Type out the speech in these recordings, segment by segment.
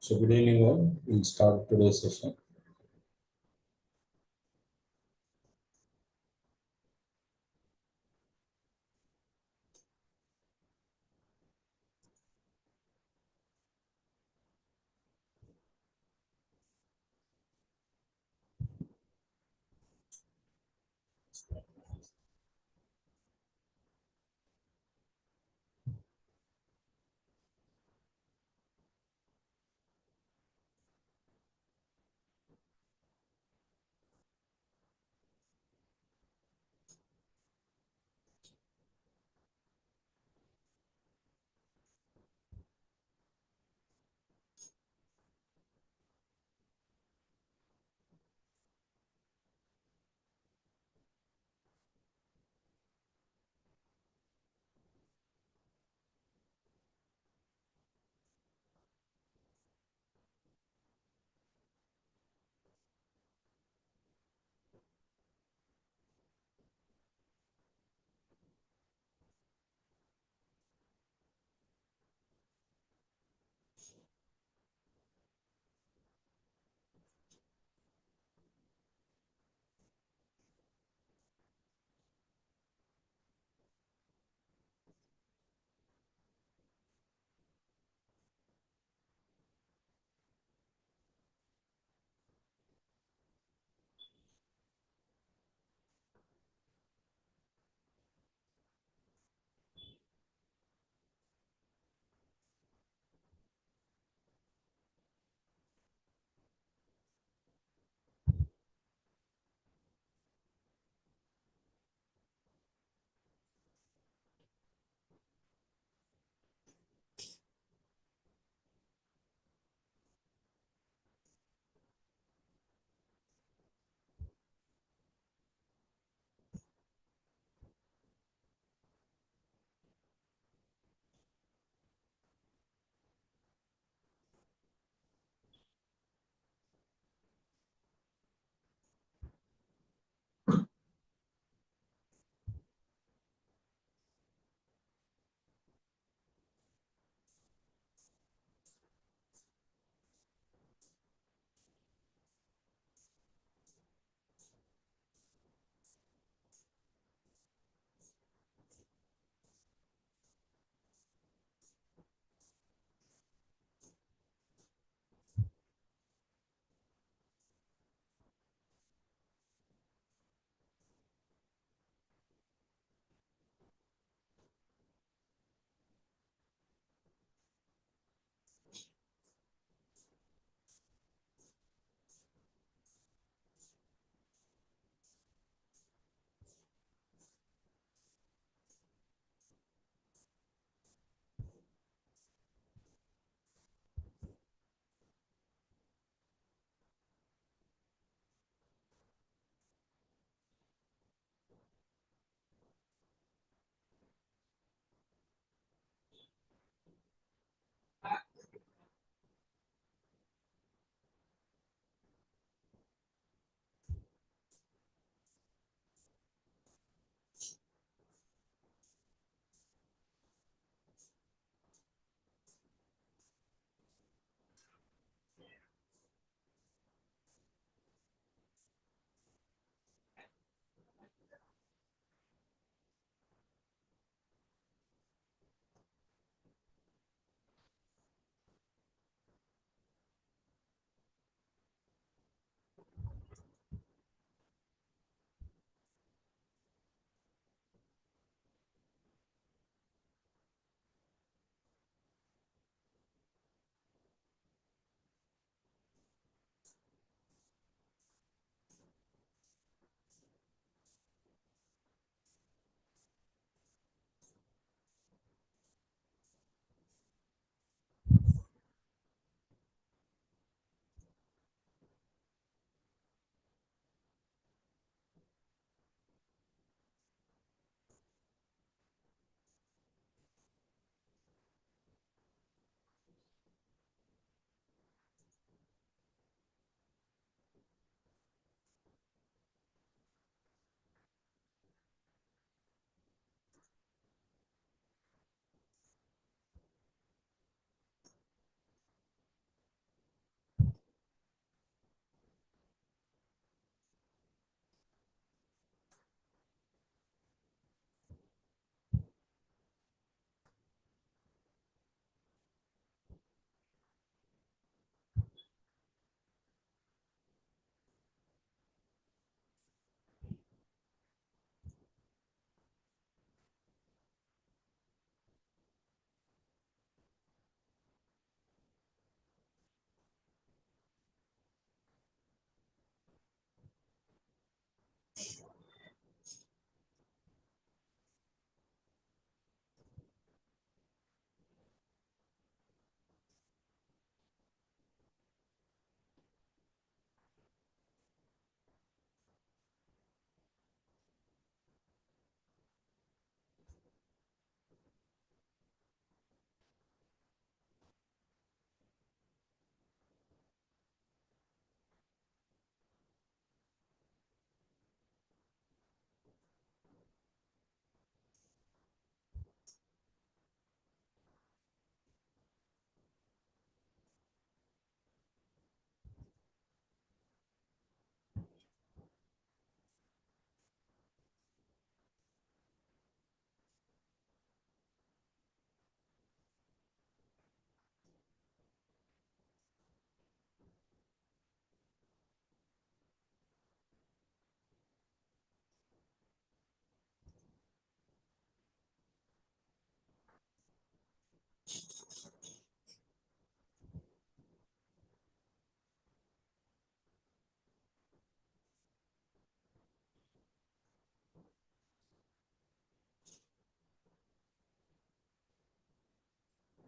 So good evening all. We'll start today's session.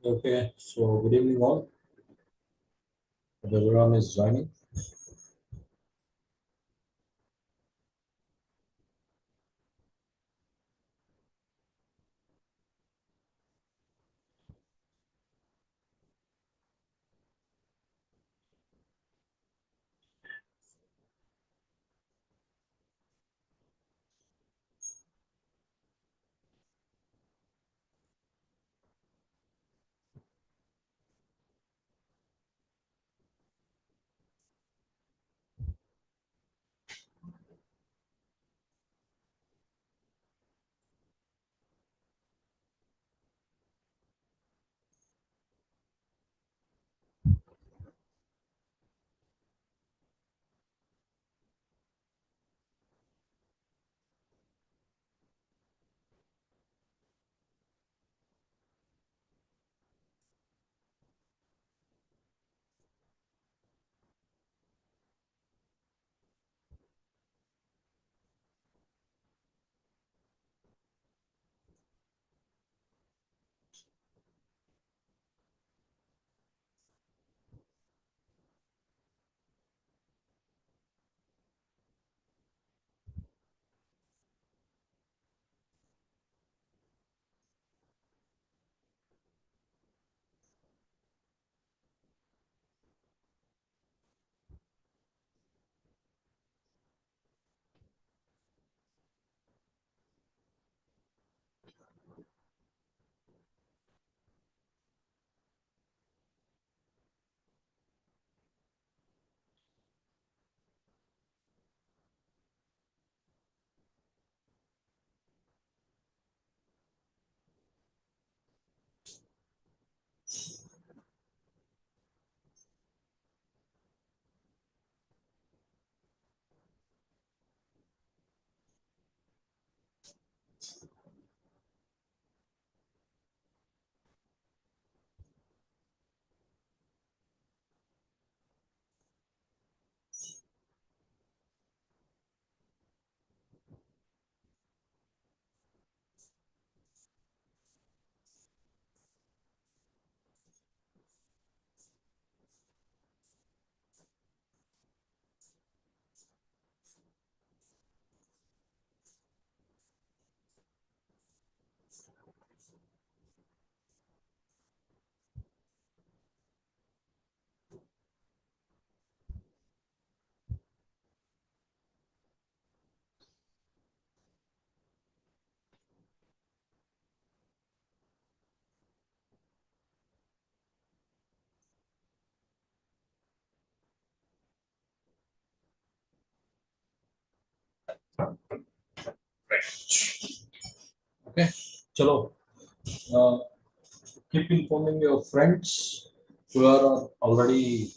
Okay, so good evening all. Hope everyone is joining. Okay, chalo. Uh, Keep informing your friends who are already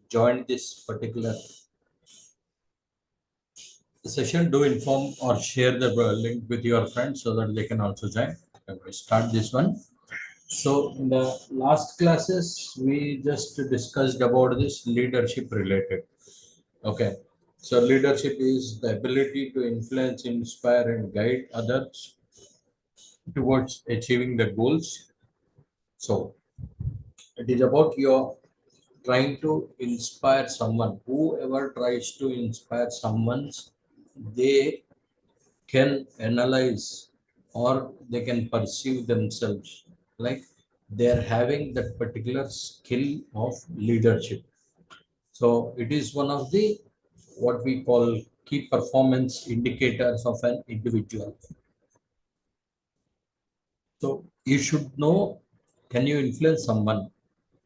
joined this particular session. Do inform or share the link with your friends so that they can also join. We start this one. So in the last classes, we just discussed about this leadership related. Okay. So leadership is the ability to influence, inspire, and guide others towards achieving the goals. So it is about your trying to inspire someone. Whoever tries to inspire someone's, they can analyze or they can perceive themselves like they're having that particular skill of leadership. So it is one of the what we call key performance indicators of an individual. So you should know, can you influence someone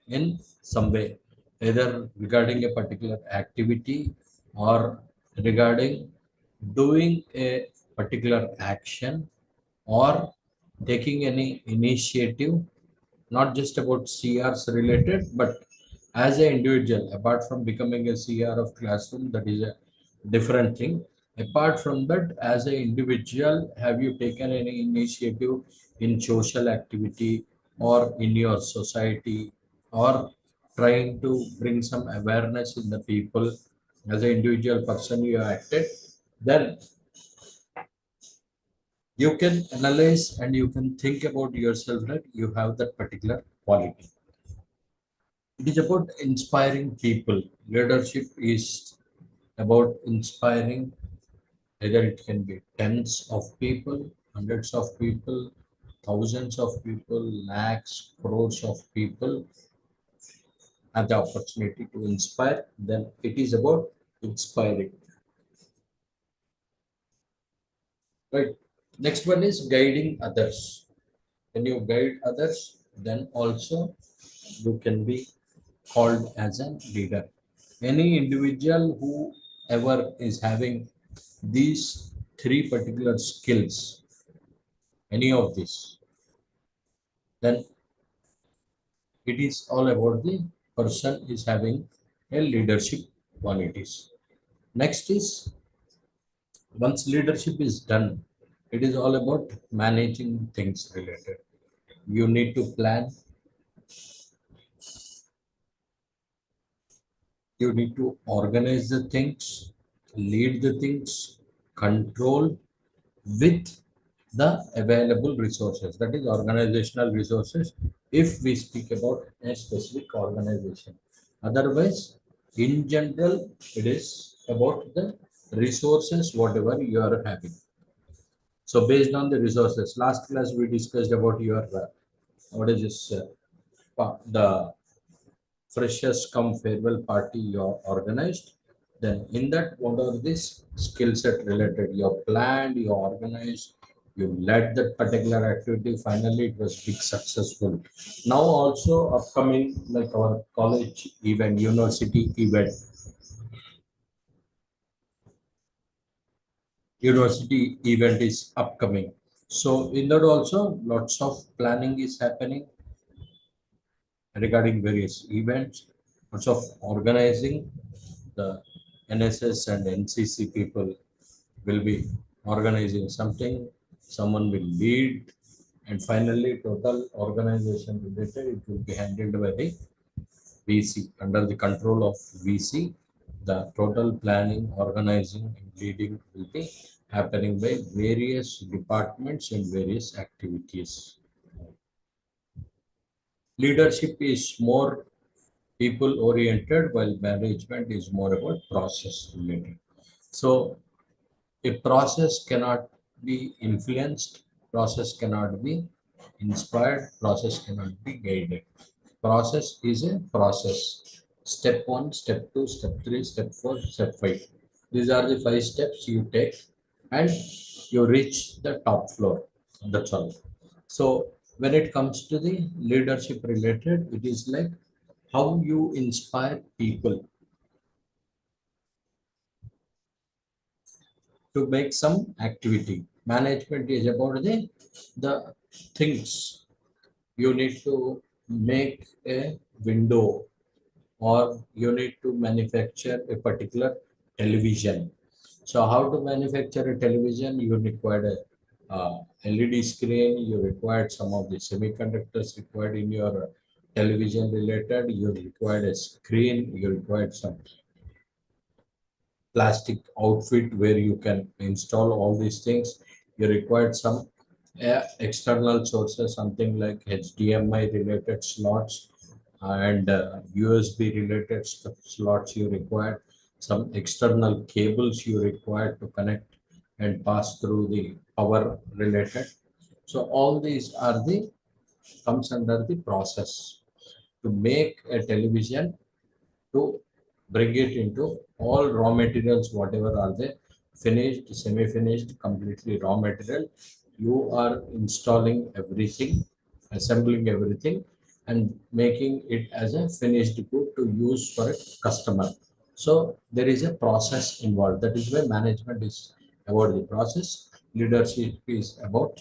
in some way, either regarding a particular activity or regarding doing a particular action or taking any initiative, not just about CRs related, but as an individual, apart from becoming a CR of classroom, that is a different thing. Apart from that, as an individual, have you taken any initiative in social activity or in your society or trying to bring some awareness in the people as an individual person you acted? Then you can analyze and you can think about yourself that you have that particular quality. It is about inspiring people. Leadership is about inspiring, either it can be tens of people, hundreds of people, thousands of people, lakhs, crores of people have the opportunity to inspire, then it is about inspiring. Right. Next one is guiding others. When you guide others, then also you can be called as a leader. Any individual who ever is having these three particular skills, any of this, then it is all about the person is having a leadership qualities. Next is once leadership is done, it is all about managing things related. You need to plan, you need to organize the things, lead the things, control with the available resources. That is organizational resources if we speak about a specific organization. Otherwise, in general, it is about the resources, whatever you are having. So based on the resources, last class we discussed about your what is this the freshers come farewell party you are organized. Then in that, what are this skill set related? You have planned, you organized, you led that particular activity. Finally, it was big successful. Now also upcoming like our college event, university event, is upcoming. So in that also lots of planning is happening regarding various events, lots of organizing. The NSS and NCC people will be organizing something, someone will lead, and finally, total organization related, it will be handled by the VC under the control of VC. The total planning, organizing, and leading will be happening by various departments and various activities. Leadership is more people oriented, while management is more about process related. So a process cannot be influenced, process cannot be inspired, process cannot be guided. Process is a process. Step 1, step 2, step 3, step 4, step 5. These are the 5 steps you take and you reach the top floor. That's all. So when it comes to the leadership related, it is like how you inspire people to make some activity. Management is about the things. You need to make a window or you need to manufacture a particular television. So how to manufacture a television? You require a LED screen, you required some of the semiconductors required in your television related, you required a screen, you required some plastic outfit where you can install all these things. You required some external sources, something like HDMI related slots and USB related slots you required, some external cables you required to connect and pass through the power related. So all these are the comes under the process to make a television, to bring it into all raw materials, whatever are there, finished, semi-finished, completely raw material. You are installing everything, assembling everything, and making it as a finished good to use for a customer. So there is a process involved. That is why management is about the process. Leadership is about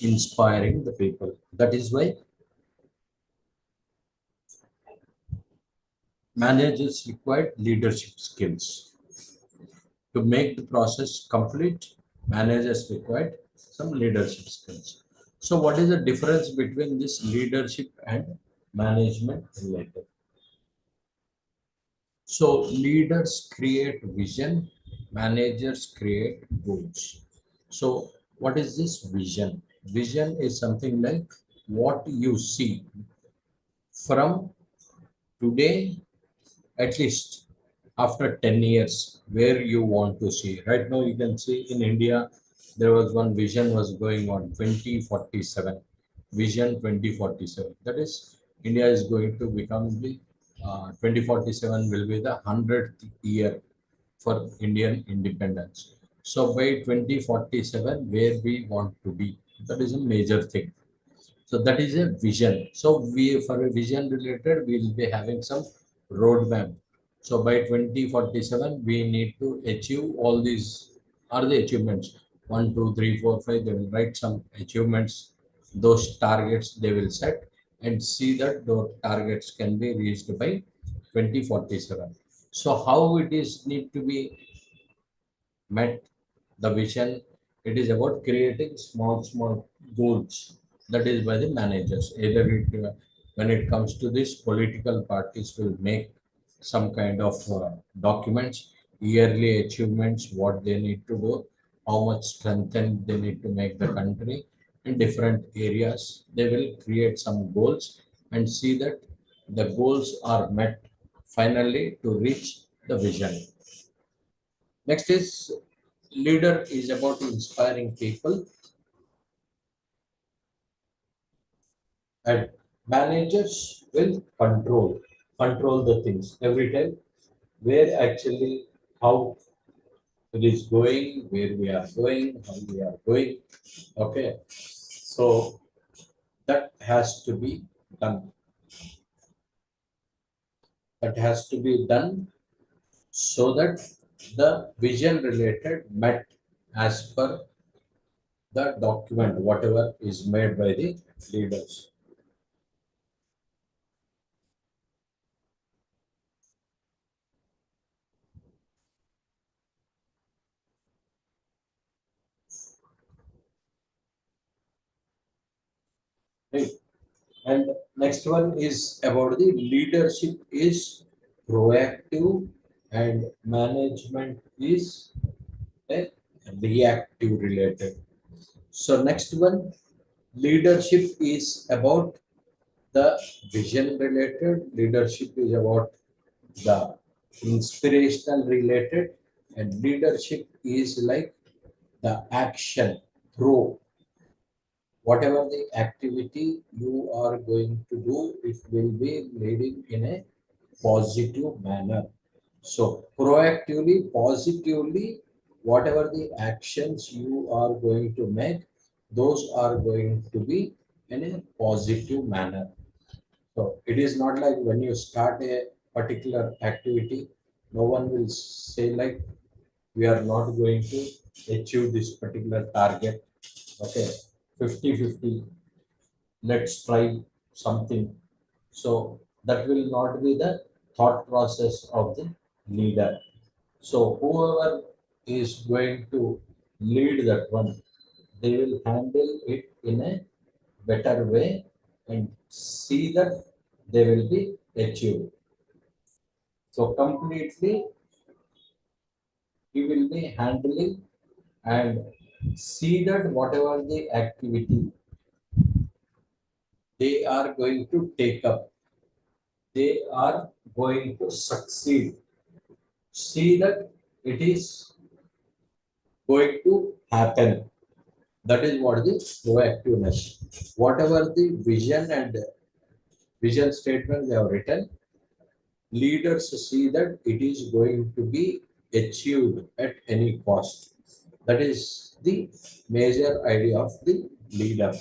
inspiring the people. That is why managers require leadership skills. To make the process complete, managers required some leadership skills. So what is the difference between this leadership and management related? So leaders create vision, managers create goals. So what is this vision? Vision is something like what you see. from today, at least after 10 years, where you want to see. Right now, you can see in India, there was one vision was going on 2047, Vision 2047. That is, India is going to become the 2047 will be the 100th year for Indian independence. So by 2047, where we want to be, that is a major thing. So that is a vision. So we for a vision related, we will be having some roadmap. So by 2047, we need to achieve all these are the achievements. One, two, three, four, five. They will write some achievements, those targets they will set and see that those targets can be reached by 2047. So how it is need to be met the vision, it is about creating small goals, that is by the managers. Either when it comes to this, political parties will make some kind of documents, yearly achievements, what they need to do, how much strengthen they need to make the country in different areas. They will create some goals and see that the goals are met finally to reach the vision. Next is leader is about inspiring people, and managers will control the things every time, where actually how it is going, where we are going, how we are going. Okay, so that has to be done. That has to be done so that the vision related met as per the document, whatever is made by the leaders. Right? And next one is about the leadership is proactive and management is a reactive related. So next one, leadership is about the vision related, leadership is about the inspirational related, and leadership is like the action pro. Whatever the activity you are going to do, it will be leading in a positive manner. So proactively, positively, whatever the actions you are going to make, those are going to be in a positive manner. So it is not like when you start a particular activity, no one will say like we are not going to achieve this particular target. Okay, 50-50, let's try something. So that will not be the thought process of the leader. So whoever is going to lead that one, they will handle it in a better way and see that they will be achieved. So completely he will be handling and see that whatever the activity they are going to take up, they are going to succeed. See that it is going to happen. That is what the proactiveness. Whatever the vision and vision statement they have written, leaders see that it is going to be achieved at any cost. That is the major idea of the leader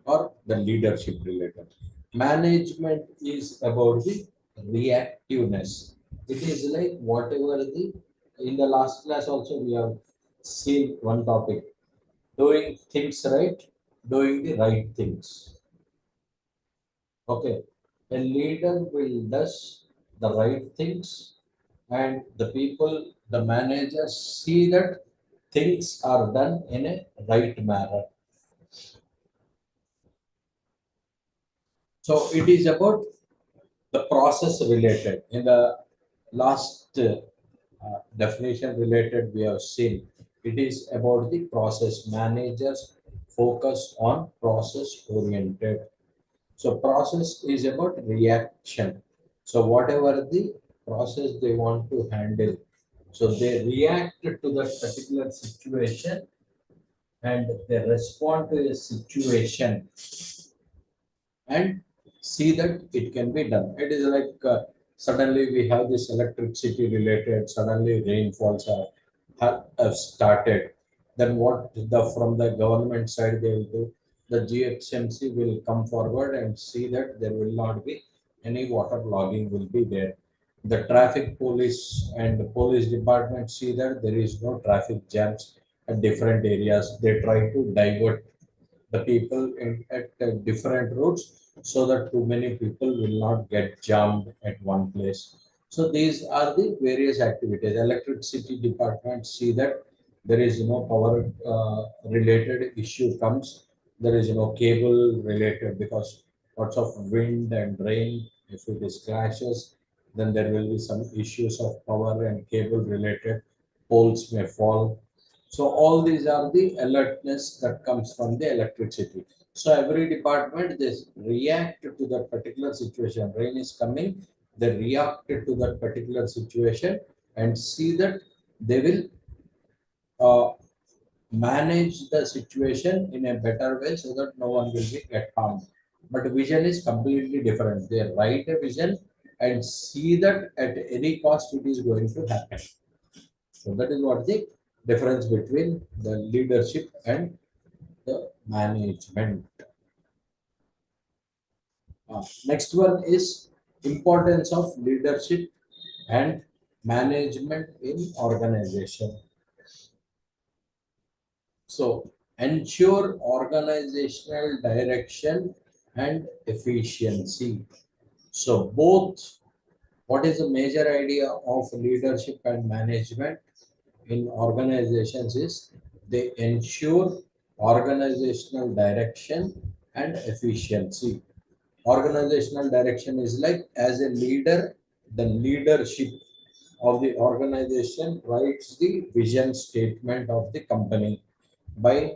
or the leadership related. Management is about the reactiveness. It is like whatever the in the last class also we have seen one topic, doing things right, doing the right things. Okay, a leader will does the right things, and the people, the managers see that things are done in a right manner. So it is about the process related. In the last definition related, we have seen it is about the process. Managers focus on process oriented. So process is about reaction. So whatever the process they want to handle, so they react to that particular situation and they respond to a situation and see that it can be done. It is like suddenly we have this electricity related, suddenly rainfalls have started. Then what the from the government side they will do? The GHMC will come forward and see that there will not be any water logging will be there. The traffic police and the police department see that there is no traffic jams at different areas. They try to divert the people at different routes so that too many people will not get jammed at one place. So these are the various activities. Electricity department see that there is no power related issue comes. There is no cable related because lots of wind and rain. If it is clashes, then there will be some issues of power and cable related. Poles may fall, so all these are the alertness that comes from the electricity. So every department they react to that particular situation. Rain is coming, they react to that particular situation and see that they will manage the situation in a better way so that no one will be get harmed. But vision is completely different. They write a vision and see that at any cost it is going to happen. So that is what the difference between the leadership and the management. Next one is importance of leadership and management in organization. So ensure organizational direction and efficiency. So both, what is the major idea of leadership and management in organizations is they ensure organizational direction and efficiency. Organizational direction is like as a leader, the leadership of the organization writes the vision statement of the company. By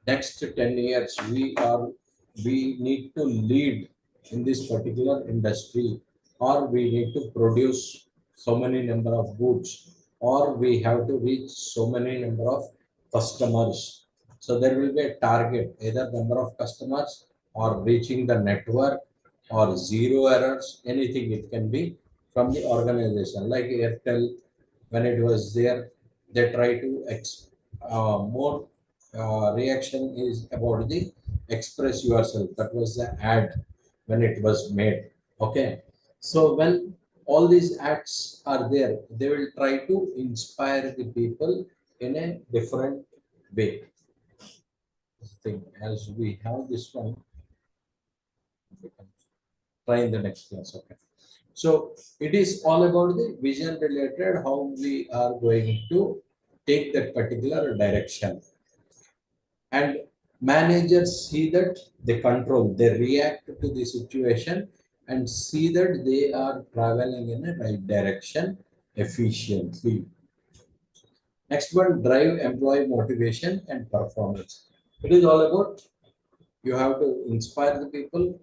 next 10 years, we need to lead in this particular industry, or we need to produce so many number of goods, or we have to reach so many number of customers. So there will be a target, either number of customers or reaching the network or zero errors, anything it can be from the organization. Like Airtel, when it was there, they try to more reaction is about the express yourself. That was the ad when it was made. Okay. So when all these ads are there, they will try to inspire the people in a different way. Thing as we have this one, we can try in the next class. Okay. So it is all about the vision related, how we are going to take that particular direction. And managers see that they control, they react to the situation and see that they are traveling in a right direction efficiently. Next one, drive employee motivation and performance. It is all about you have to inspire the people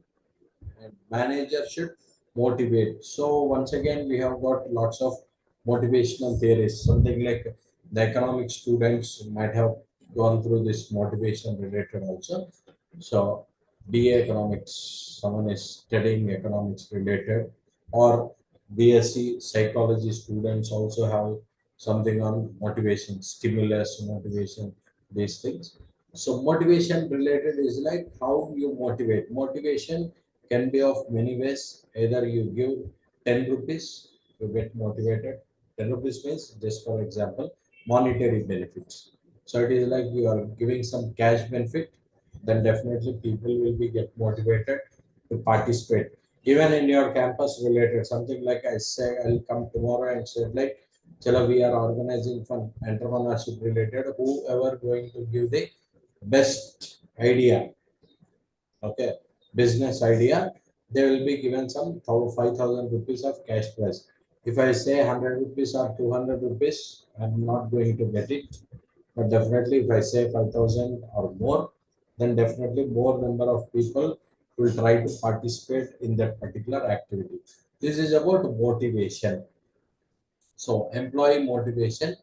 and manager should motivate. So once again, we have got lots of motivational theories. Something like the economic students might have gone through this motivation related also. So BA economics, someone is studying economics related, or BSc psychology students also have something on motivation, stimulus, motivation, these things. So motivation related is like how you motivate. Motivation can be of many ways. Either you give 10 rupees to get motivated. 10 rupees means, just for example, monetary benefits. So it is like you are giving some cash benefit, then definitely people will be get motivated to participate. Even in your campus related, something like I say, I'll come tomorrow and say like, Chala, we are organizing for entrepreneurship related. Whoever going to give the best idea, okay, business idea, they will be given some 5,000 rupees of cash prize. If I say 100 rupees or 200 rupees, I'm not going to get it. But definitely if I say 5,000 or more, then definitely more number of people will try to participate in that particular activity. This is about motivation. So employee motivation.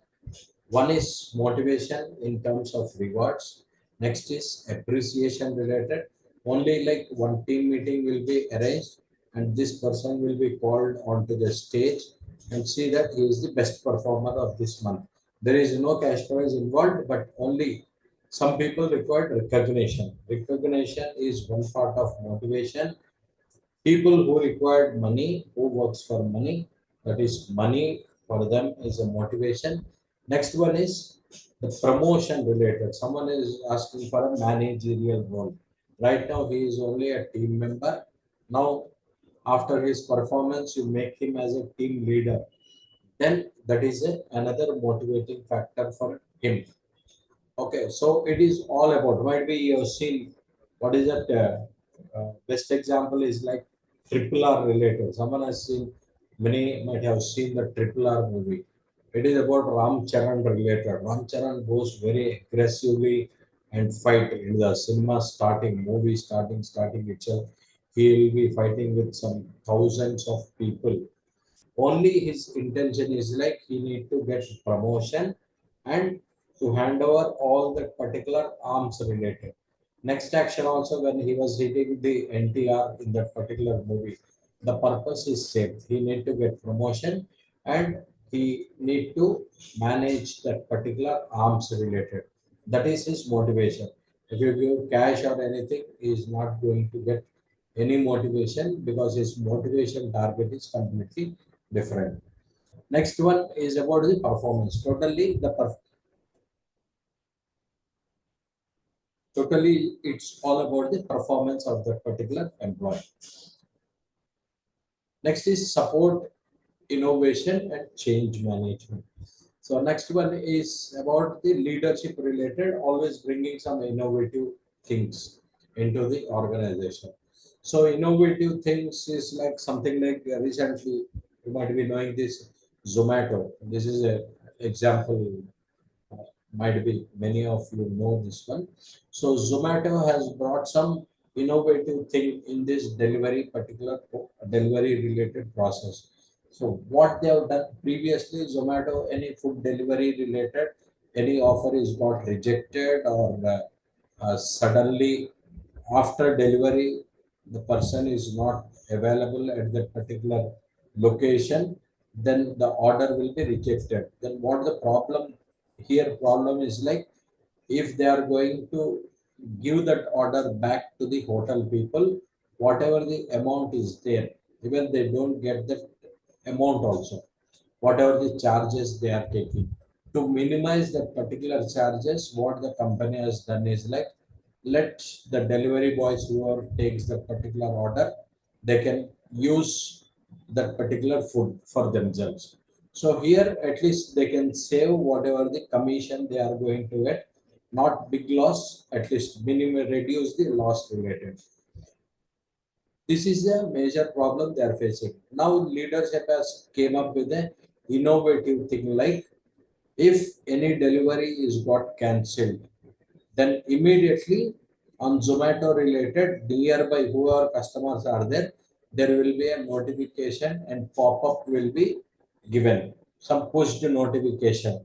One is motivation in terms of rewards. Next is appreciation related. Only like one team meeting will be arranged and this person will be called onto the stage and see that he is the best performer of this month. There is no cash prize involved, but only some people require recognition. Recognition is one part of motivation. People who require money, who works for money, that is money for them is a motivation. Next one is the promotion related. Someone is asking for a managerial role. Right now, he is only a team member. Now, after his performance, you make him as a team leader. Then that is another motivating factor for him. Okay, so it is all about, might be you have seen what is that best example is like triple R related. Someone has seen, many might have seen the triple R movie. It is about Ram Charan related. Ram Charan goes very aggressively and fight in the cinema starting, movie starting itself. He will be fighting with some thousands of people. Only his intention is like he need to get promotion and to hand over all the particular arms related. Next action also when he was hitting the NTR in that particular movie, the purpose is same. He need to get promotion and he need to manage that particular arms related. That is his motivation. If you give cash or anything, he is not going to get any motivation because his motivation target is completely different. Next one is about the performance. Totally, it's all about the performance of that particular employee. Next is support innovation and change management. So next one is about the leadership related, always bringing some innovative things into the organization. So innovative things is like something like recently you might be knowing this Zomato. This is a example. Might be many of you know this one. So Zomato has brought some innovative thing in this delivery related process. So what they have done previously, Zomato, any food delivery related, any offer is got rejected or suddenly after delivery, the person is not available at that particular location, then the order will be rejected. Then what the problem is like if they are going to give that order back to the hotel people, whatever the amount is there, even they don't get that amount also, whatever the charges they are taking. To minimize that particular charges, what the company has done is like let the delivery boys whoever takes the particular order, they can use that particular food for themselves. So here at least they can save whatever the commission they are going to get, not big loss, at least minimum reduce the loss related. This is a major problem they are facing. Now leadership has came up with an innovative thing like if any delivery is got cancelled, then immediately on Zomato related nearby whoever customers are there, there will be a notification and pop-up will be given. Some pushed notification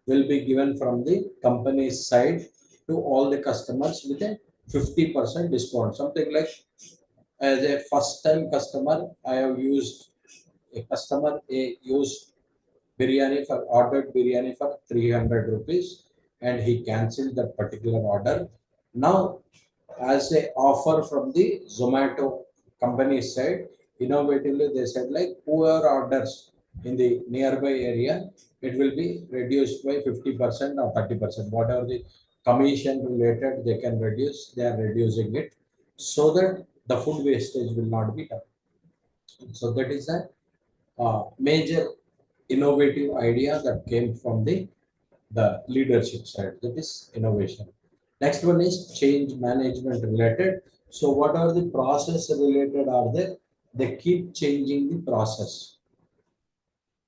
will be given from the company's side to all the customers with a 50% discount. Something like as a first time customer, I have used a customer used biryani for ordered biryani for 300 rupees and he cancelled that particular order. Now, as a offer from the Zomato company side, innovatively they said like whoever orders in the nearby area, it will be reduced by 50% or 30%. Whatever the commission related they can reduce, they are reducing it so that the food wastage will not be done. So that is a major innovative idea that came from the leadership side. That is innovation. Next one is change management related. So what are the process related are there? They keep changing the process.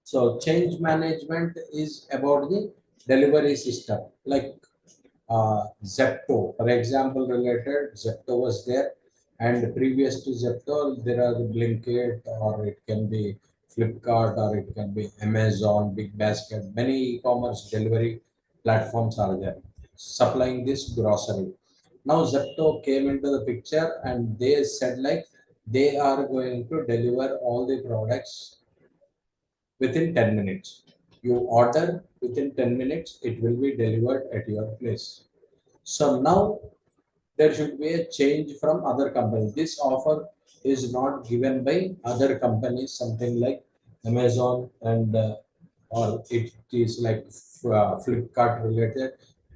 So change management is about the delivery system like Zepto, for example, related Zepto was there And previous to Zepto, there are the Blinkit, or it can be Flipkart, or it can be Amazon, Big Basket. Many e-commerce delivery platforms are there supplying this grocery. Now Zepto came into the picture and they said like they are going to deliver all the products within 10 minutes. You order within 10 minutes, it will be delivered at your place. So now there should be a change from other companies. This offer is not given by other companies, something like Amazon and or it is like Flipkart related.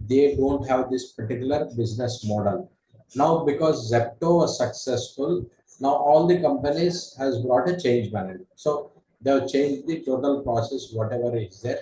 They don't have this particular business model. Now because Zepto was successful, now all the companies has brought a change management. So they have changed the total process, whatever is there.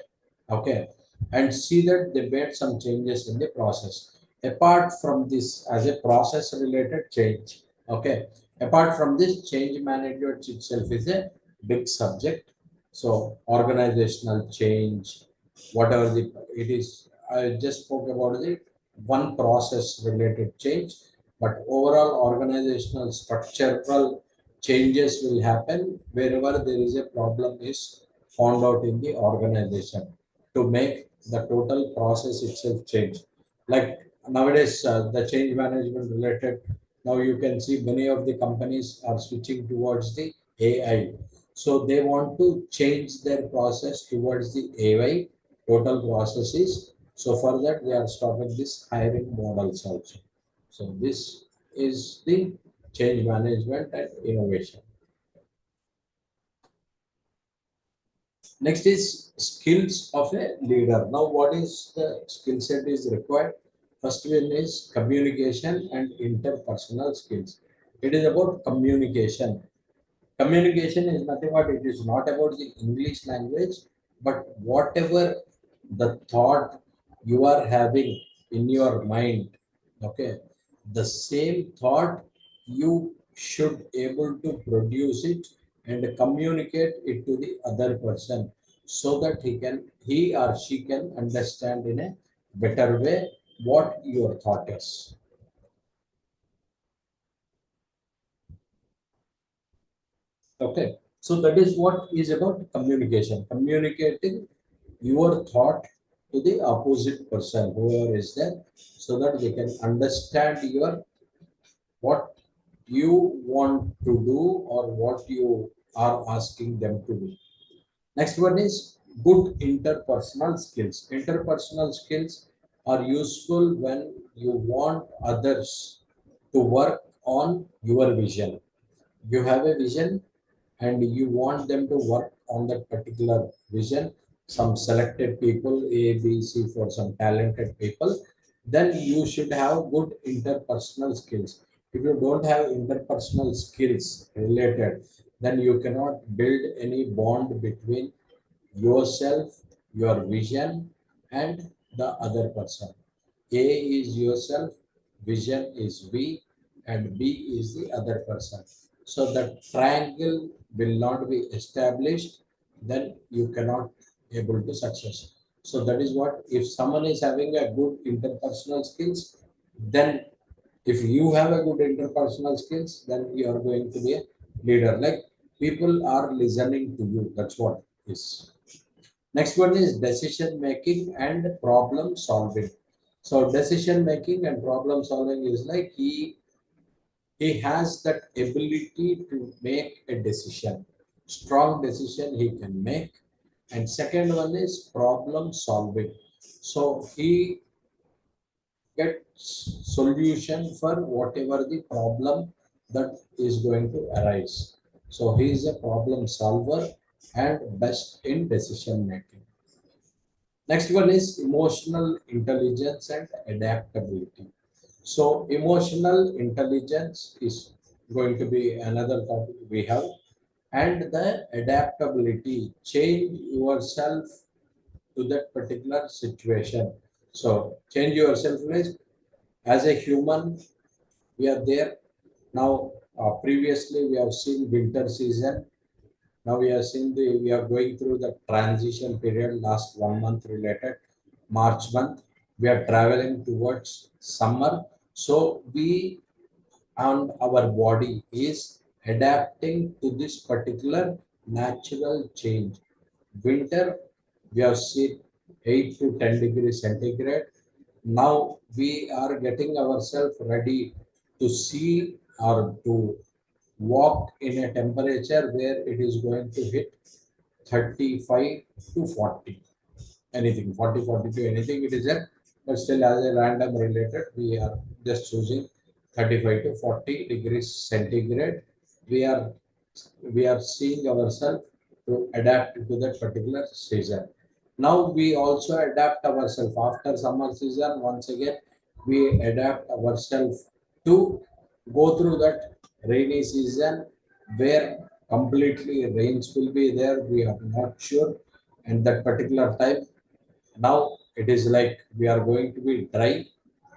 Okay. And see that they made some changes in the process apart from this as a process related change. Okay, apart from this, change management itself is a big subject. So organizational change, whatever the it is, I just spoke about the one process related change, but overall organizational structural changes will happen wherever there is a problem is found out in the organization to make the total process itself change. Like nowadays, the change management related, now you can see many of the companies are switching towards the AI. So they want to change their process towards the AI total processes. So for that, they are stopping this hiring models also. So this is the change management and innovation. Next is skills of a leader. Now, what is the skill set is required? First one is communication and interpersonal skills. It is about communication. Communication is nothing but it is not about the English language, but whatever the thought you are having in your mind, okay, the same thought you should able to produce it and communicate it to the other person so that he or she can understand in a better way what your thought is. Okay, so that is what is about communication. Communicating your thought to the opposite person, whoever is there, so that they can understand your what you want to do or what you are asking them to do. Next one is good interpersonal skills. Interpersonal skills are useful when you want others to work on your vision. You have a vision and you want them to work on that particular vision, some selected people, A, B, C, for some talented people, then you should have good interpersonal skills. If you don't have interpersonal skills related, then you cannot build any bond between yourself, your vision, and the other person. A is yourself, vision is we, and B is the other person. So the triangle will not be established, then you cannot able to success. So that is what if someone is having a good interpersonal skills, then if you have a good interpersonal skills, then you are going to be a leader. Like people are listening to you. That's what is. Next one is decision making and problem solving. So decision making and problem solving is like he has that ability to make a decision, strong decision he can make. And second one is problem solving. So he gets solution for whatever the problem that is going to arise. So he is a problem solver and best in decision making. Next one is emotional intelligence and adaptability. So emotional intelligence is going to be another topic we have, and the adaptability, change yourself to that particular situation. So change yourself means as a human, we are there now. Previously, we have seen winter season. Now we are going through the transition period last 1 month related March month. We are traveling towards summer. So we and our body is adapting to this particular natural change. Winter, we have seen 8 to 10 degrees centigrade. Now we are getting ourselves ready to see or to walk in a temperature where it is going to hit 35 to 40, anything 40, 42, anything it is there, but still as a random related we are just choosing 35 to 40 degrees centigrade. We are we are seeing ourselves to adapt to that particular season. Now we also adapt ourselves after summer season. Once again we adapt ourselves to go through that rainy season where completely rains will be there. We are not sure, and that particular time, now it is like we are going to be dry.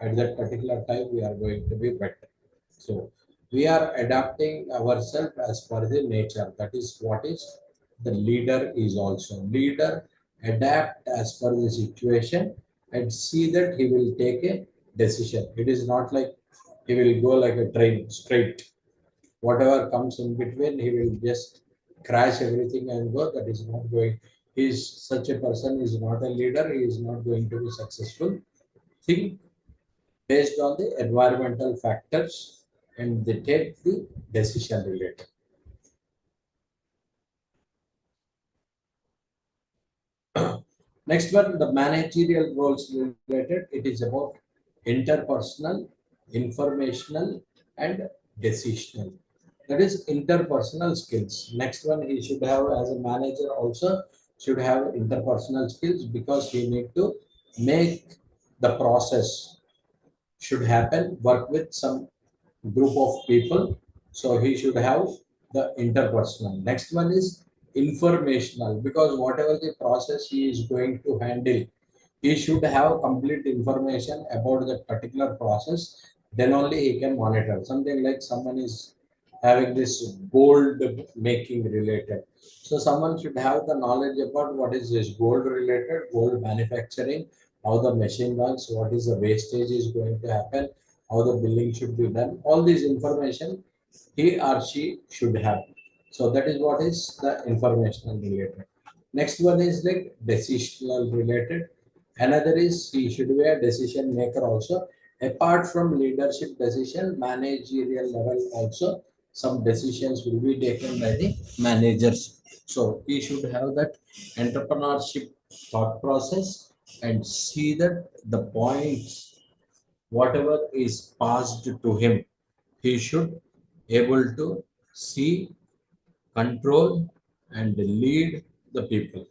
At that particular time we are going to be wet. So we are adapting ourselves as per the nature. That is what is the leader is also. Leader adapt as per the situation and see that he will take a decision. It is not like he will go like a train straight. Whatever comes in between he will just crash everything and go. That is not going. Is such a person is not a leader. He is not going to be successful. Think based on the environmental factors and they take the decision related. Next one, the managerial roles related. It is about interpersonal, informational, and decisional. That is interpersonal skills. Next one, he should have as a manager also should have interpersonal skills because he need to make the process should happen, work with some group of people. So he should have the interpersonal. Next one is informational because whatever the process he is going to handle, he should have complete information about that particular process. Then only he can monitor. Something like someone is having this gold making related. So someone should have the knowledge about what is this gold related, gold manufacturing, how the machine works, what is the wastage is going to happen, how the billing should be done. All this information he or she should have. So that is what is the informational related. Next one is like decisional related. Another is he should be a decision maker also. Apart from leadership decision, managerial level also some decisions will be taken by the managers. So he should have that entrepreneurship thought process and see that the points whatever is passed to him, he should able to see, control, and lead the people.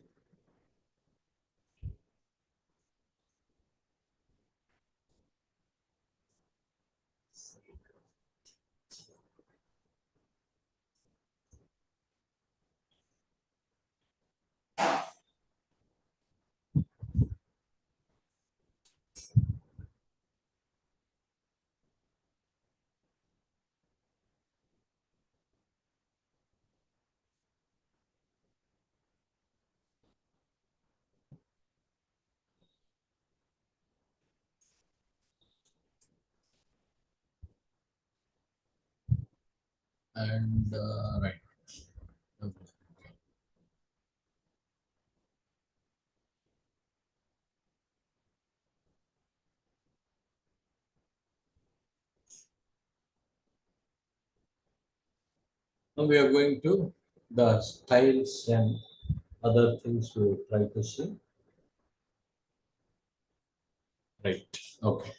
And right. Okay. Now we are going to the styles and other things we try to see. Right. Okay.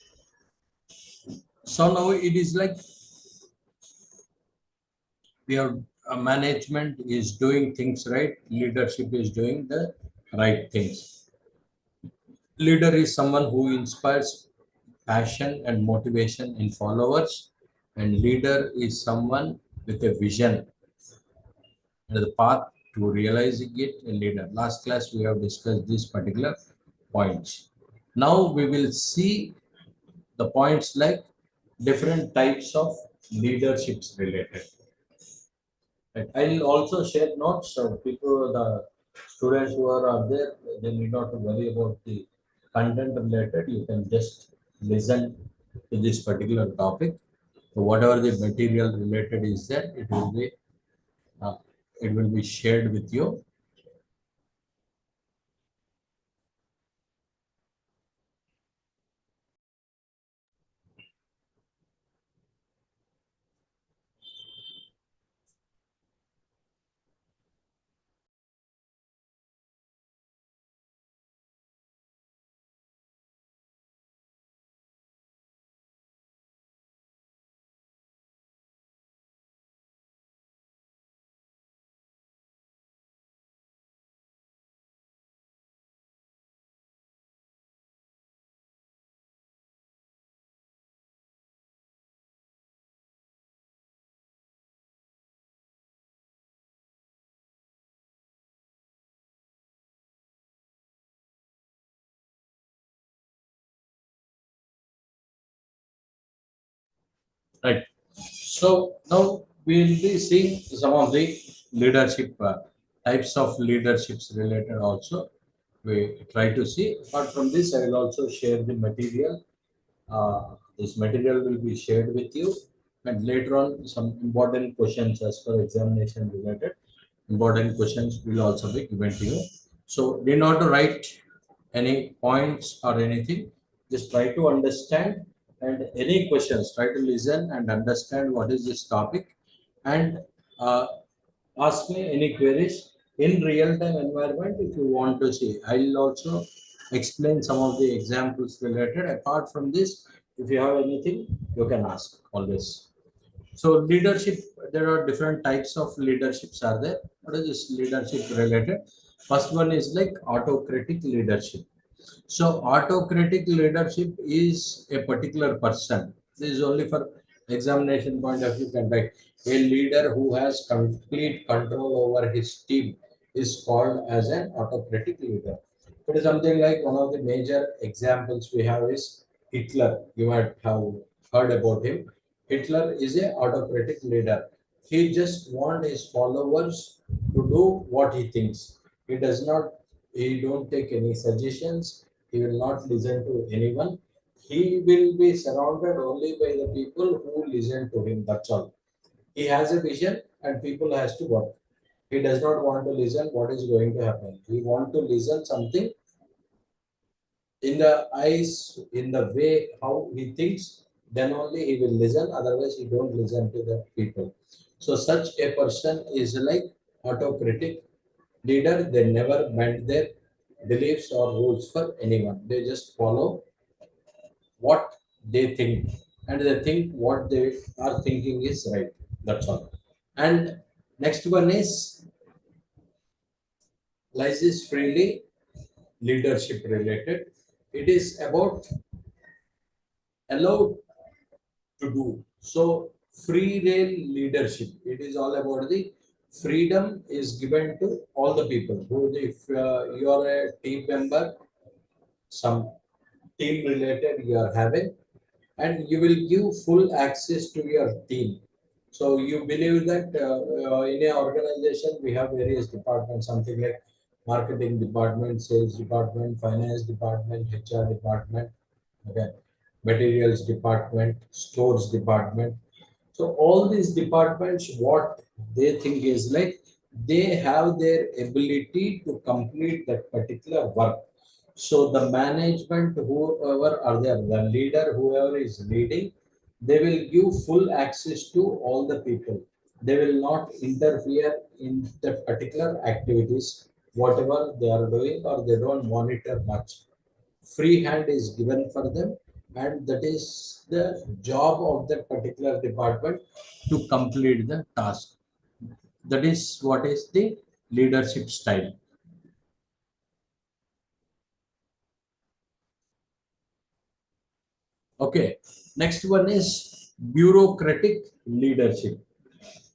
So now it is like we are management is doing things right. Leadership is doing the right things. Leader is someone who inspires passion and motivation in followers, and leader is someone with a vision and the path to realizing it. A leader. Last class we have discussed these particular points. Now we will see the points like different types of leaderships related. Right. I'll also share notes so people, the students who are there, they need not to worry about the content related. You can just listen to this particular topic. So whatever the material related is there, uh, it will be shared with you. Right. So now we will be seeing some of the leadership types of leaderships related also. We try to see. Apart from this, I will also share the material. This material will be shared with you, and later on some important questions as per examination related. Important questions will also be given to you. So do not write any points or anything. Just try to understand, and any questions, try to listen and understand what is this topic, and uh, ask me any queries in real time environment if you want to see. I will also explain some of the examples related. Apart from this, if you have anything, you can ask always. So leadership, there are different types of leaderships are there. What is this leadership related? First one is like autocratic leadership. So autocratic leadership is a particular person. This is only for examination point of view. Can write a leader who has complete control over his team is called as an autocratic leader. It is something like one of the major examples we have is Hitler. You might have heard about him. Hitler is a autocratic leader. He just want his followers to do what he thinks. He does not. He don't take any suggestions. He will not listen to anyone. He will be surrounded only by the people who listen to him. That's all. He has a vision and people has to work. He does not want to listen what is going to happen. He want to listen something in the eyes, in the way how he thinks, then only he will listen. Otherwise, he don't listen to the people. So such a person is like autocratic leader. They never bend their beliefs or rules for anyone. They just follow what they think, and they think what they are thinking is right. That's all. And next one is license freely leadership related. It is about allowed to do. So free rail leadership. It is all about the freedom is given to all the people. Who if you are a team member, some team related you are having, and you will give full access to your team. So you believe that in a organization we have various departments, something like marketing department, sales department, finance department, HR department, okay, materials department, stores department. So all these departments, what they think is like they have their ability to complete that particular work. So the management, whoever are there, the leader, whoever is leading, they will give full access to all the people. They will not interfere in the particular activities, whatever they are doing, or they don't monitor much. Free hand is given for them, and that is the job of that particular department to complete the task. That is what is the leadership style. Okay, next one is bureaucratic leadership.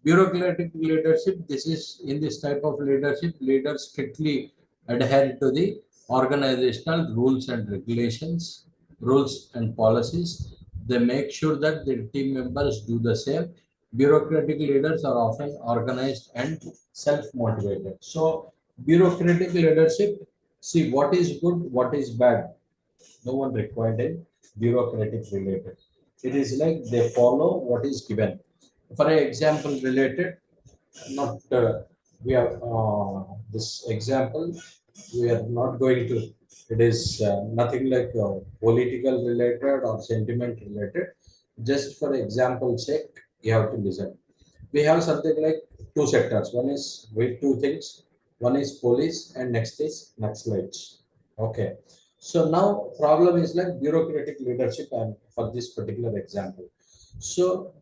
Bureaucratic leadership, this is in this type of leadership, leaders strictly adhere to the organizational rules and regulations, rules and policies. They make sure that the team members do the same. Bureaucratic leaders are often organized and self-motivated. So bureaucratic leadership, see what is good, what is bad. No one required in bureaucratic related. It is like they follow what is given. For an example related, not we have this example, we are not going to, it is nothing like political related or sentiment related. Just for example sake, you have to listen. We have something like two sectors. One is with two things. One is police and next is Naxalites. Okay. So now problem is like bureaucratic leadership and for this particular example. So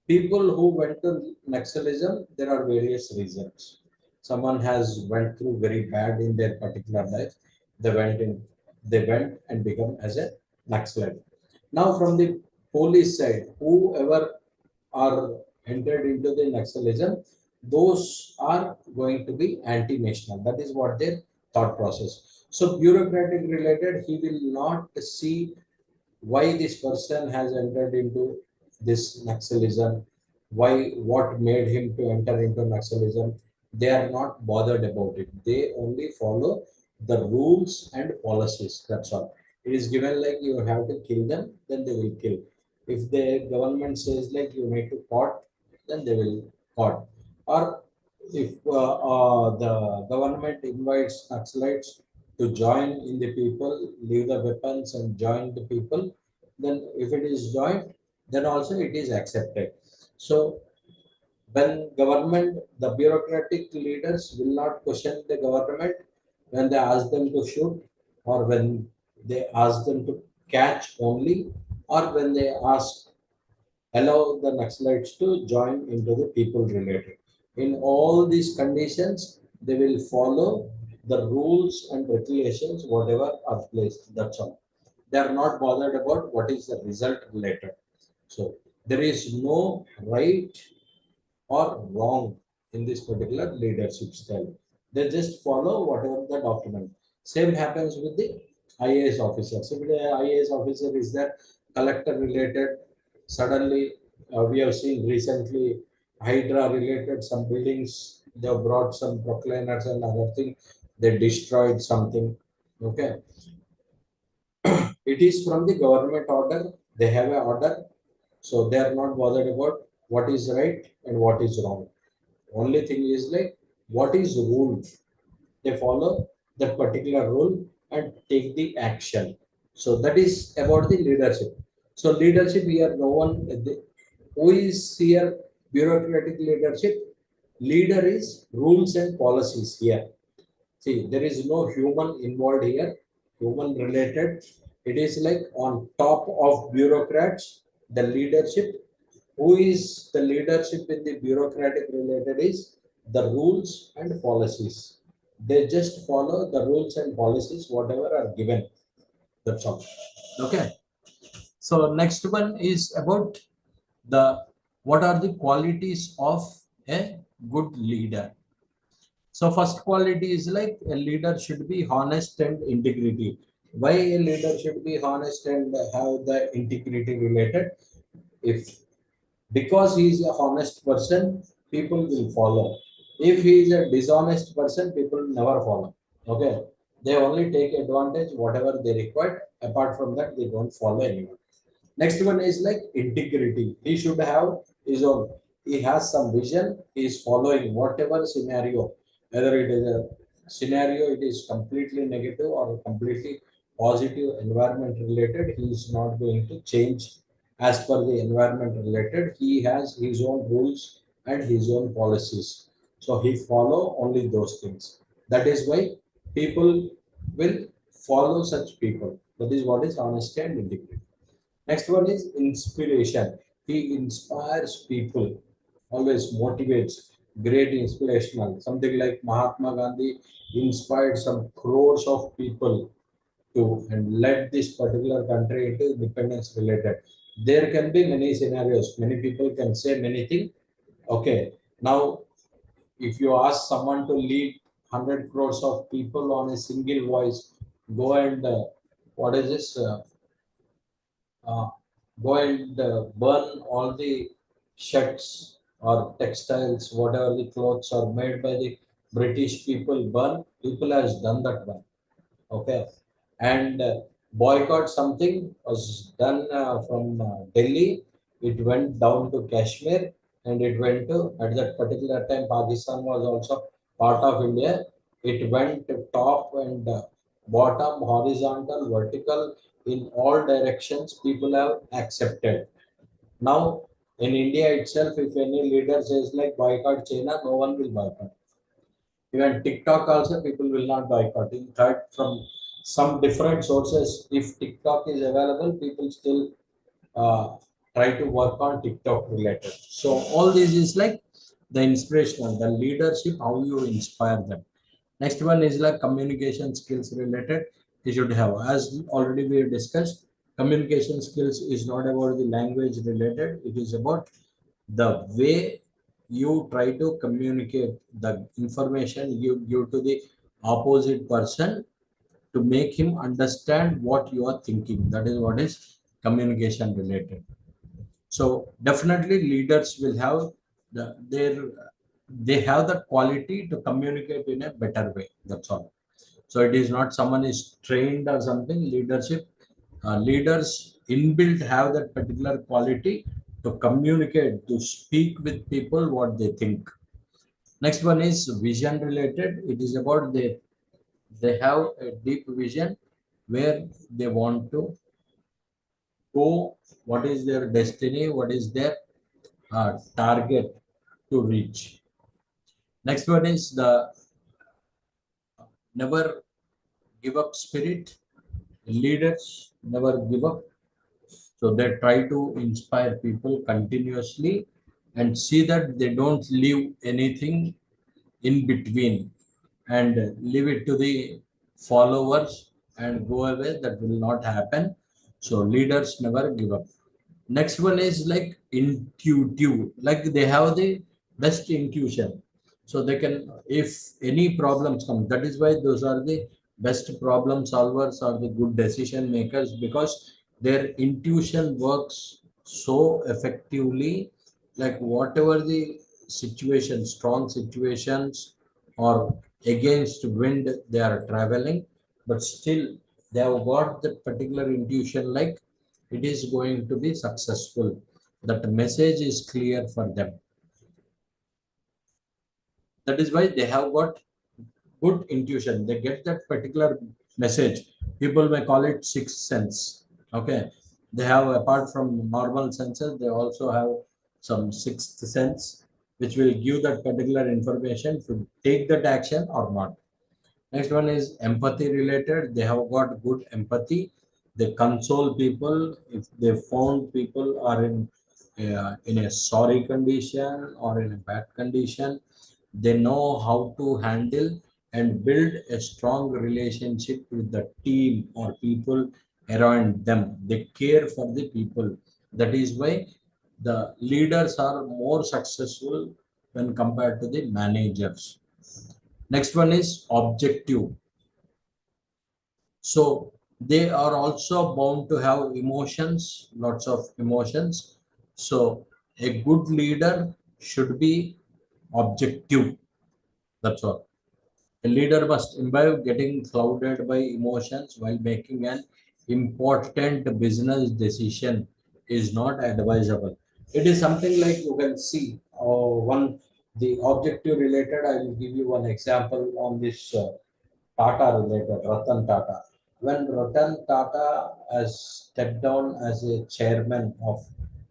people who went to Naxalism, there are various reasons. Someone has went through very bad in their particular life. They went and become as a Naxalite. Now from the police side, whoever are entered into the Naxalism, those are going to be anti-national. That is what their thought process. So bureaucratic related, he will not see why this person has entered into this Naxalism, why, what made him to enter into Naxalism. They are not bothered about it. They only follow the rules and policies. That's all. It is given like you have to kill them, then they will kill. If the government says like you need to caught, then they will caught. Or if the government invites Naxalites to join in the people, leave the weapons and join the people, then if it is joined, then also it is accepted. So when government, the bureaucratic leaders will not question the government when they ask them to shoot, or when they ask them to catch only, or when they ask allow the Naxalites to join into the people related. In all these conditions, they will follow the rules and regulations, whatever are placed. That's all. They are not bothered about what is the result related. So there is no right or wrong in this particular leadership style. They just follow whatever the document. Same happens with the IAS officer. So the IAS officer is that collector related. Suddenly, we have seen recently Hydra related some buildings. They have brought some proclaimers and other thing. They destroyed something. Okay, it is from the government order. They have an order, so they are not bothered about what is right and what is wrong. Only thing is like what is rule. They follow that particular rule and take the action. So that is about the leadership. So leadership here, no one who is here bureaucratic leadership. Leader is rules and policies here. See, there is no human involved here, human related. It is like on top of bureaucrats, the leadership. Who is the leadership in the bureaucratic related is the rules and policies. They just follow the rules and policies, whatever are given. That's all. Okay. So next one is about the what are the qualities of a good leader. So first quality is like a leader should be honest and integrity. Why a leader should be honest and have the integrity related? If because he is a honest person, people will follow. If he is a dishonest person, people never follow. Okay, they only take advantage whatever they require. Apart from that, they don't follow anyone. Next one is like integrity. He should have his own. He has some vision. He is following whatever scenario, whether it is a scenario, it is completely negative or completely positive environment related. He is not going to change as per the environment related. He has his own rules and his own policies. So he follow only those things. That is why people will follow such people. That is what is honesty and integrity. Next one is inspiration. He inspires people, always motivates, great inspirational. Something like Mahatma Gandhi inspired some crores of people to and led this particular country into independence related. There can be many scenarios. Many people can say many things. Okay, now if you ask someone to lead 100 crores of people on a single voice, go and what is this? Uh, Go and burn all the shirts or textiles, whatever the clothes are made by the British people, burn. People has done that one. Okay, and boycott something was done from Delhi. It went down to Kashmir and it went to, at that particular time, Pakistan was also part of India. It went to top and bottom, horizontal, vertical, in all directions. People have accepted. Now, in India itself, if any leader says like boycott China, no one will boycott. Even TikTok also, people will not boycott. In fact, from some different sources, if TikTok is available, people still uh, try to work on TikTok related. So all this is like the inspirational, the leadership, how you inspire them. Next one is like communication skills related. You should have, as already we have discussed, communication skills is not about the language related. It is about the way you try to communicate the information you give to the opposite person to make him understand what you are thinking. That is what is communication related. So definitely leaders will have they have the quality to communicate in a better way. That's all. So it is not someone is trained or something. Leadership leaders inbuilt have that particular quality to communicate, to speak with people what they think. Next one is vision related. It is about they have a deep vision where they want to go, what is their destiny, what is their target to reach. Next one is the never give up spirit. Leaders never give up. So they try to inspire people continuously and see that they don't leave anything in between and leave it to the followers and go away. That will not happen. So leaders never give up. Next one is like intuitive, like they have the best intuition. So they can, if any problems come, that is why those are the best problem solvers or the good decision makers, because their intuition works so effectively. Like whatever the situation, strong situations or against wind they are traveling, but still they have got that particular intuition, like it is going to be successful. That message is clear for them. That is why they have got good intuition. They get that particular message. People may call it sixth sense. Okay. They have, apart from normal senses, they also have some sixth sense, which will give that particular information to take that action or not. Next one is empathy related. They have got good empathy. They console people if they found people are in a sorry condition or in a bad condition. They know how to handle and build a strong relationship with the team or people around them. They care for the people. That is why the leaders are more successful when compared to the managers. Next one is objective. So they are also bound to have emotions, lots of emotions. So a good leader should be objective. That's all. A leader must imbibe getting clouded by emotions while making an important business decision is not advisable. It is something like you can see one the objective related. I will give you one example on this Tata related, Ratan Tata. When Ratan Tata has stepped down as a chairman of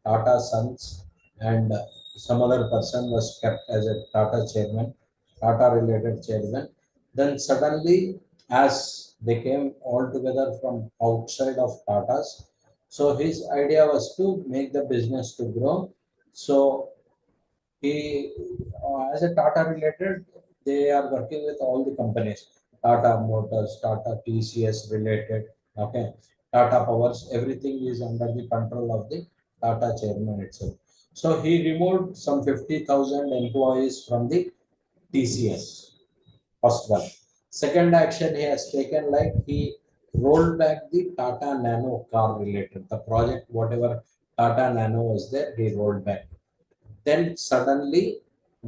Tata Sons and some other person was kept as a Tata chairman, Tata related chairman, then suddenly as they came all together from outside of Tata's, so his idea was to make the business to grow. So he, as a Tata related, they are working with all the companies, Tata Motors, Tata TCS related, okay, Tata Powers, everything is under the control of the Tata chairman itself. So he removed some 50,000 employees from the TCS, first one. Second action he has taken, like he rolled back the Tata Nano car related, the project, whatever Tata Nano was there, he rolled back. Then suddenly,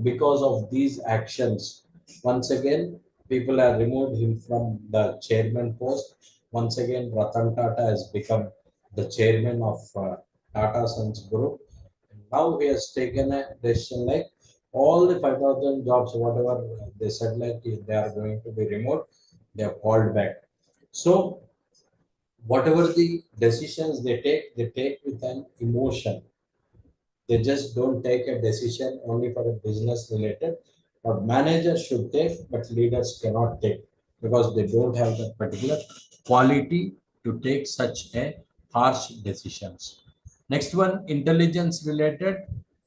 because of these actions, once again, people have removed him from the chairman post. once again Ratan Tata has become the chairman of Tata Sons Group. Now he has taken a decision like all the 5,000 jobs, whatever they said, like they are going to be remote, they have called back. So whatever the decisions they take with an emotion. They just don't take a decision only for a business related. But managers should take, but leaders cannot take because they don't have that particular quality to take such a harsh decisions. Next one, intelligence related.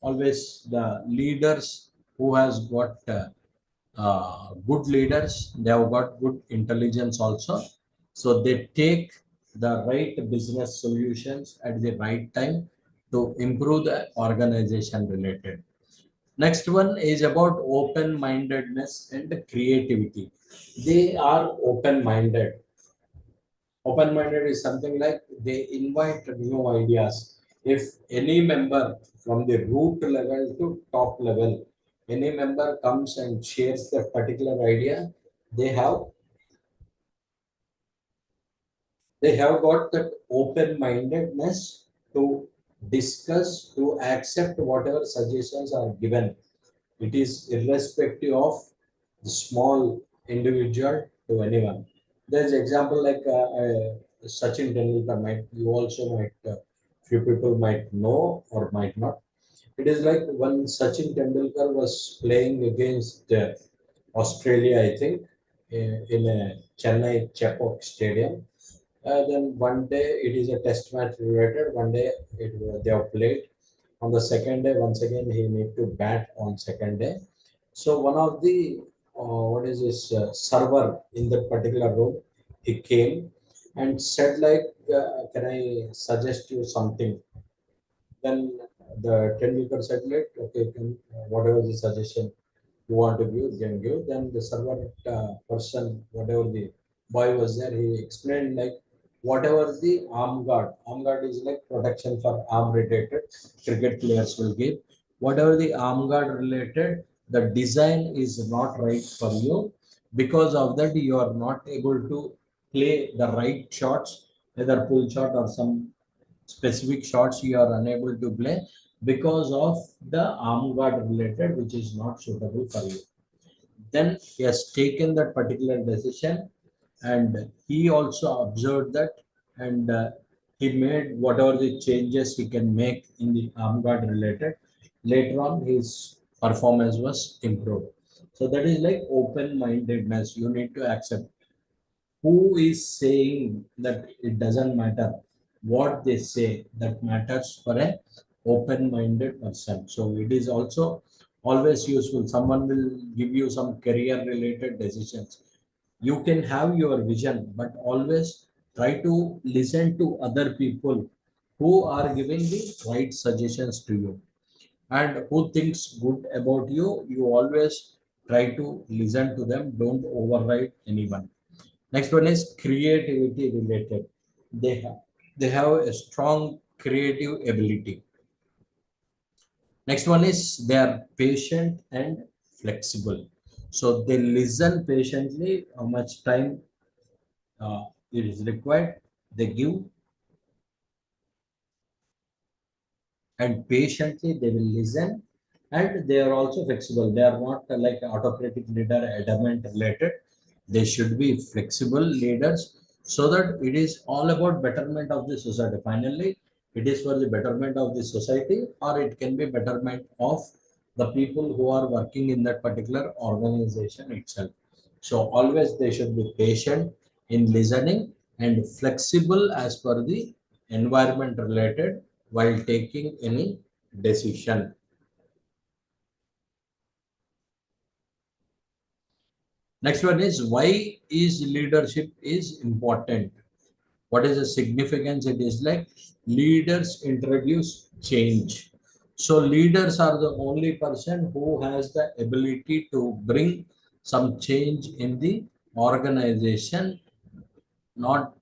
Always the leaders who has got good leaders, they have got good intelligence also. So they take the right business solutions at the right time to improve the organization related. Next one is about open-mindedness and creativity. They are open-minded. Open-minded is something like they invite new ideas. If any member from the root level to top level, any member comes and shares that particular idea, they have they have got that open-mindedness to discuss, to accept whatever suggestions are given. It is irrespective of the small individual to anyone. There's example like Sachin Tendulkar might you also might few people might know or might not. It is like when Sachin Tendulkar was playing against Australia, I think, in a Chennai Chepauk Stadium. Then one day it is a test match related. One day they have played. On the second day, once again he need to bat on second day. So one of the what is this server in that particular room, he came and said like, "Can I suggest you something?" Then the Tendulkar said like, "Okay, whatever the suggestion you want to give, you can give." Then the server person, whatever the boy was there, he explained like whatever the arm guard is like protection for arm related cricket players will give. Whatever the arm guard related, the design is not right for you. Because of that, you are not able to play the right shots, whether pull shot or some specific shots you are unable to play because of the arm guard related, which is not suitable for you. Then he has taken that particular decision and he also observed that and he made whatever the changes he can make in the arm guard related. Later on, his performance was improved. So that is like open-mindedness. You need to accept who is saying that it doesn't matter what they say, that matters for a open-minded person. So it is also always useful. Someone will give you some career related decisions. You can have your vision, but always try to listen to other people who are giving the right suggestions to you and who thinks good about you. You always try to listen to them. Don't override anyone. Next one is creativity related. They have a strong creative ability. Next one is they are patient and flexible. So they listen patiently how much time it is required. They give and patiently they will listen and they are also flexible. They are not like autocratic leader, adamant related. They should be flexible leaders so that it is all about betterment of the society. Finally, it is for the betterment of the society or it can be betterment of the people who are working in that particular organization itself. So always they should be patient in listening and flexible as per the environment related while taking any decision. Next one is why is leadership is important. What is the significance? It is like leaders introduce change. So leaders are the only person who has the ability to bring some change in the organization. Not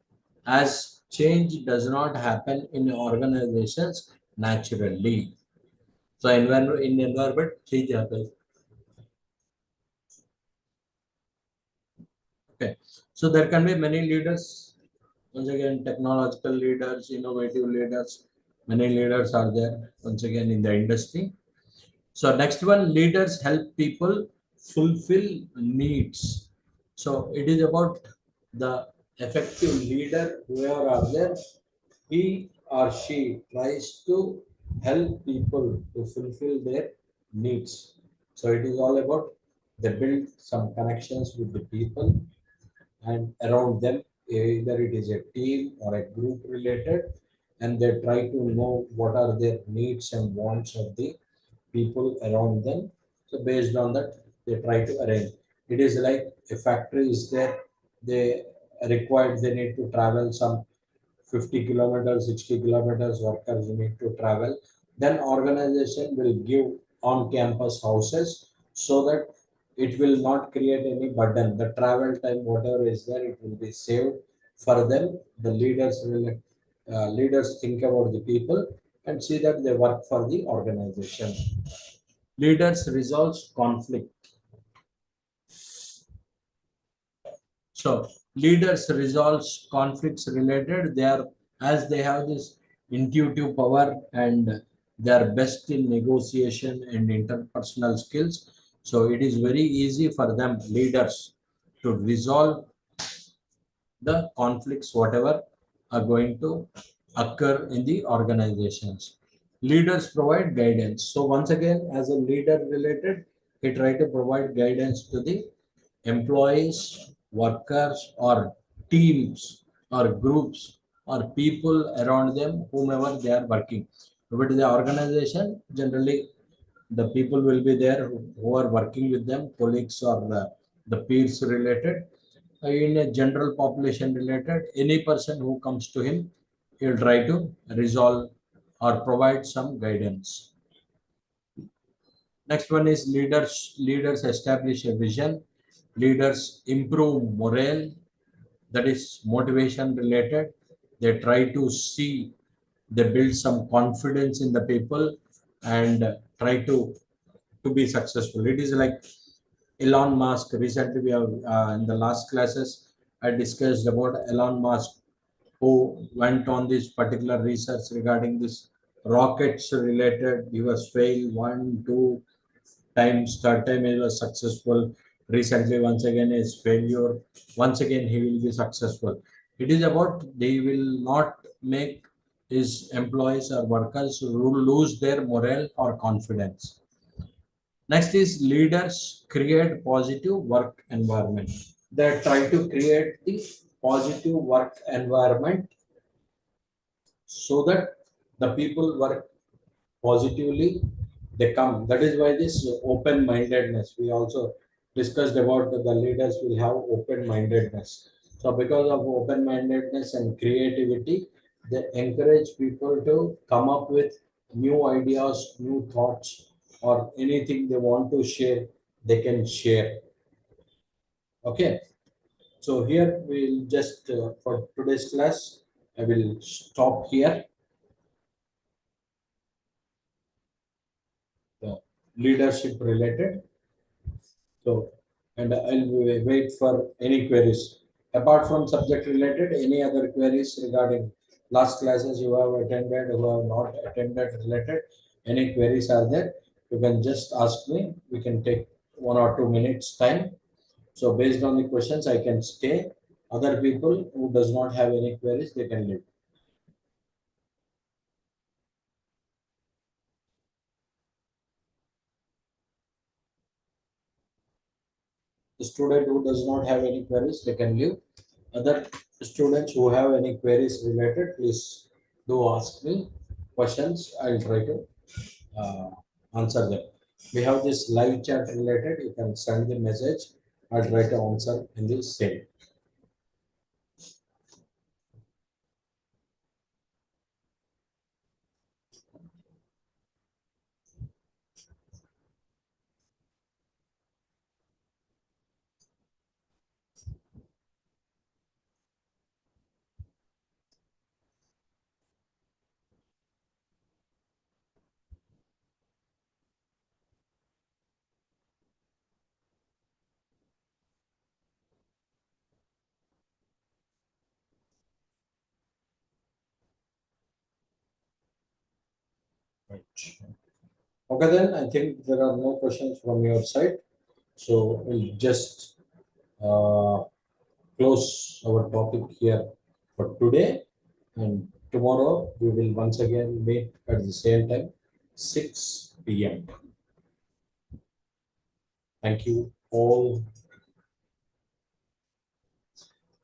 as change does not happen in organizations naturally. So in environment change happens. Okay. So there can be many leaders. Once again, technological leaders, innovative leaders, many leaders are there once again in the industry. So next one, leaders help people fulfill needs. So it is about the effective leader, whoever are there, he or she tries to help people to fulfill their needs. So it is all about they build some connections with the people and around them, either it is a team or a group related, and they try to know what are their needs and wants of the people around them. So based on that, they try to arrange. It is like a factory is there, they they need to travel some 50 kilometers, 60 kilometers, workers need to travel. Then organization will give on-campus houses so that it will not create any burden. The travel time, whatever is there, it will be saved for them. The leaders think about the people and see that they work for the organization. Leaders resolves conflict. So leaders resolves conflicts related. They are as they have this intuitive power and they are best in negotiation and interpersonal skills. So it is very easy for them leaders to resolve the conflicts whatever are going to occur in the organizations. Leaders provide guidance. So once again, as a leader related, he try to provide guidance to the employees, workers, or teams, or groups, or people around them, whomever they are working. If it is the organization, generally the people will be there who are working with them, colleagues or the peers related. In a general population related, any person who comes to him, he'll try to resolve or provide some guidance. Next one is leaders. Leaders establish a vision. Leaders improve morale, that is motivation related. They try to see, they build some confidence in the people and try to be successful. It is like Elon Musk. Recently, we have in the last classes, I discussed about Elon Musk, who went on this particular research regarding this rockets related. He was failed one, two times, third time he was successful. Recently, once again, is failure. Once again, he will be successful. It is about they will not make his employees or workers lose their morale or confidence. Next is leaders create positive work environment. They try to create the positive work environment so that the people work positively, they come. That is why this open mindedness, we also discussed about the leaders will have open mindedness. So because of open mindedness and creativity, they encourage people to come up with new ideas, new thoughts, or anything they want to share, they can share. Okay, so here we'll just for today's class, I will stop here. The leadership related. So, and I'll wait for any queries. Apart from subject related, any other queries regarding last classes you have attended, who have not attended related, any queries are there? You can just ask me. We can take 1 or 2 minutes time. So based on the questions, I can stay. Other people who does not have any queries, they can leave. The student who does not have any queries, they can leave. Other students who have any queries related, please do ask me questions. I'll try to uh, answer them. We have this live chat related. You can send the message. I'll try to answer in the same. Right. Okay, then I think there are no questions from your side. So we'll just uh, close our topic here for today. And tomorrow we will once again meet at the same time, 6 p.m. Thank you all.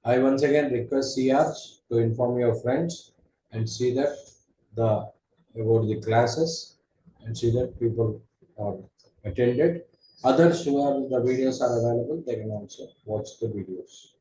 I once again request CRs to inform your friends and see that the about the classes and see that people are attended. Others who are the videos are available, they can also watch the videos.